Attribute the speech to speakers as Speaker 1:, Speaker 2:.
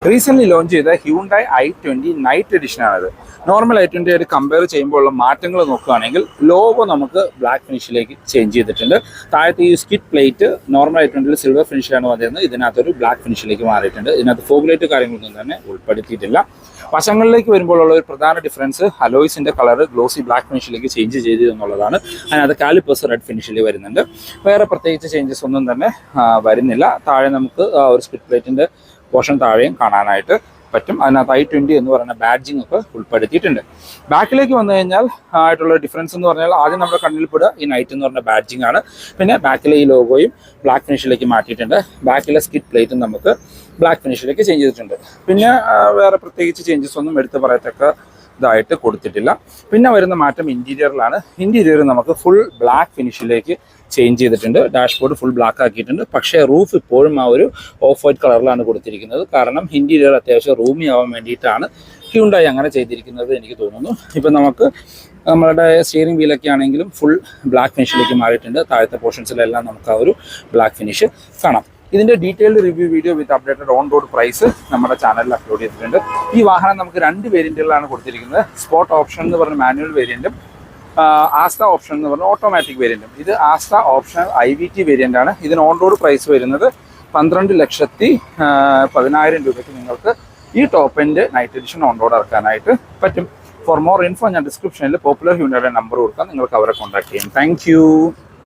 Speaker 1: Recent launch ചെയ്ത Hyundai i20 night edition ആണത്. Normal i20 ആയിട്ട് കമ്പയർ ചെയ്യുമ്പോൾ ഉള്ള മാറ്റങ്ങൾ നോക്കുകയാണെങ്കിൽ ലോഗോ നമുക്ക് ബ്ലാക്ക് ഫിനിഷിലേക്ക് ചേഞ്ച് ചെയ്തിട്ടുണ്ട്. താഴത്തെ ഈ skid plate normal i20 silver ഫിനിഷിലാണ് വന്നിരുന്നത്, ഇതിനകത്തൊരു ബ്ലാക്ക് ഫിനിഷിലേക്ക് മാറിയിട്ടുണ്ട്. ഇതിനകത്ത് ഫോഗ് ലൈറ്റ് കാര്യങ്ങളൊന്നും തന്നെ ഉൾപ്പെടുത്തിയിട്ടില്ല. വശങ്ങളിലേക്ക് വരുമ്പോൾ ഉള്ള ഒരു പ്രധാന ഡിഫറൻസ് അലോയ്സിന്റെ കളർ ഗ്ലോസി ബ്ലാക്ക് ഫിനിഷിലേക്ക് ചേഞ്ച് ചെയ്തു എന്നുള്ളതാണ്. അതിനകത്ത് കാലിപ്പേഴ്സ് റെഡ് ഫിനിഷിൽ വരുന്നുണ്ട്. വേറെ പ്രത്യേകിച്ച് ചേഞ്ചസ് ഒന്നും തന്നെ വരുന്നില്ല. താഴെ നമുക്ക് ഒരു സ്കിറ്റ് പ്ലേറ്റിന്റെ പോർഷൻ താഴെയും കാണാനായിട്ട് പറ്റും. അതിനകത്ത് i20 എന്ന് പറയുന്ന ബാഡ്ജിങ് ഒക്കെ ഉൾപ്പെടുത്തിയിട്ടുണ്ട്. ബാക്കിലേക്ക് വന്നു കഴിഞ്ഞാൽ ആയിട്ടുള്ള ഡിഫറൻസ് എന്ന് പറഞ്ഞാൽ ആദ്യം നമ്മുടെ കണ്ണിൽ പെടുക ഈ നൈറ്റ് എന്ന് പറഞ്ഞ ബാഡ്ജിങ് ആണ്. പിന്നെ ബാക്കിലെ ഈ ലോഗോയും ബ്ലാക്ക് ഫിനിഷിലേക്ക് മാറ്റിയിട്ടുണ്ട്. ബാക്കിലെ സ്കിറ്റ് പ്ലേറ്റും നമുക്ക് ബ്ലാക്ക് ഫിനിഷിലേക്ക് ചേഞ്ച് ചെയ്തിട്ടുണ്ട്. പിന്നെ വേറെ പ്രത്യേകിച്ച് ചേഞ്ചസ് ഒന്നും എടുത്ത് പറയത്തക്ക ഇതായിട്ട് കൊടുത്തിട്ടില്ല. പിന്നെ വരുന്ന മാറ്റം ഇൻറ്റീരിയറിലാണ്. ഇൻറ്റീരിയർ നമുക്ക് ഫുൾ ബ്ലാക്ക് ഫിനിഷിലേക്ക് ചേഞ്ച് ചെയ്തിട്ടുണ്ട്. ഡാഷ്ബോർഡ് ഫുൾ ബ്ലാക്ക് ആക്കിയിട്ടുണ്ട്. പക്ഷേ റൂഫ് ഇപ്പോഴും ആ ഒരു ഓഫ് വൈറ്റ് കളറിലാണ് കൊടുത്തിരിക്കുന്നത്. കാരണം ഇൻറ്റീരിയർ അത്യാവശ്യം റൂമി ആവാൻ വേണ്ടിയിട്ടാണ് ഹ്യൂണ്ടായി അങ്ങനെ ചെയ്തിരിക്കുന്നത് എനിക്ക് തോന്നുന്നു. ഇപ്പം നമുക്ക് നമ്മളുടെ സ്റ്റിയറിംഗ് വീലൊക്കെ ആണെങ്കിലും ഫുൾ ബ്ലാക്ക് ഫിനിഷിലേക്ക് മാറിയിട്ടുണ്ട്. താഴത്തെ പോർഷൻസിലെല്ലാം നമുക്ക് ആ ഒരു ബ്ലാക്ക് ഫിനിഷ് കാണാം. ഇതിൻ്റെ detailed review video with updated on road price നമ്മുടെ ചാനലിൽ അപ്ലോഡ് ചെയ്തിട്ടുണ്ട്. ഈ വാഹനം നമുക്ക് 2 വേരിയൻറ്റുകളാണ് കൊടുത്തിരിക്കുന്നത്. സ്പോർട്ട് ഓപ്ഷൻ എന്ന് പറഞ്ഞ മാനുവൽ വേരിയൻറ്റും ആസ്ത ഓപ്ഷൻ എന്ന് പറഞ്ഞ ഓട്ടോമാറ്റിക് വേരിയൻറ്റും. ഇത് ആസ്ത ഓപ്ഷണൽ IVT വേരിയൻ്റ് ആണ്. ഇതിന് ഓൺ റോഡ് പ്രൈസ് വരുന്നത് 12,10,000 രൂപയ്ക്ക് നിങ്ങൾക്ക് ഈ top end night edition on road ഇറക്കാനായിട്ട് പറ്റും. ഫോർ മോർ ഇൻഫോ ഞാൻ ഡിസ്ക്രിപ്ഷനിൽ പോപ്പുലർ ഹ്യൂണ്ടയുടെ നമ്പർ കൊടുക്കാം, നിങ്ങൾക്ക് അവരെ കോൺടാക്ട് ചെയ്യാം. താങ്ക്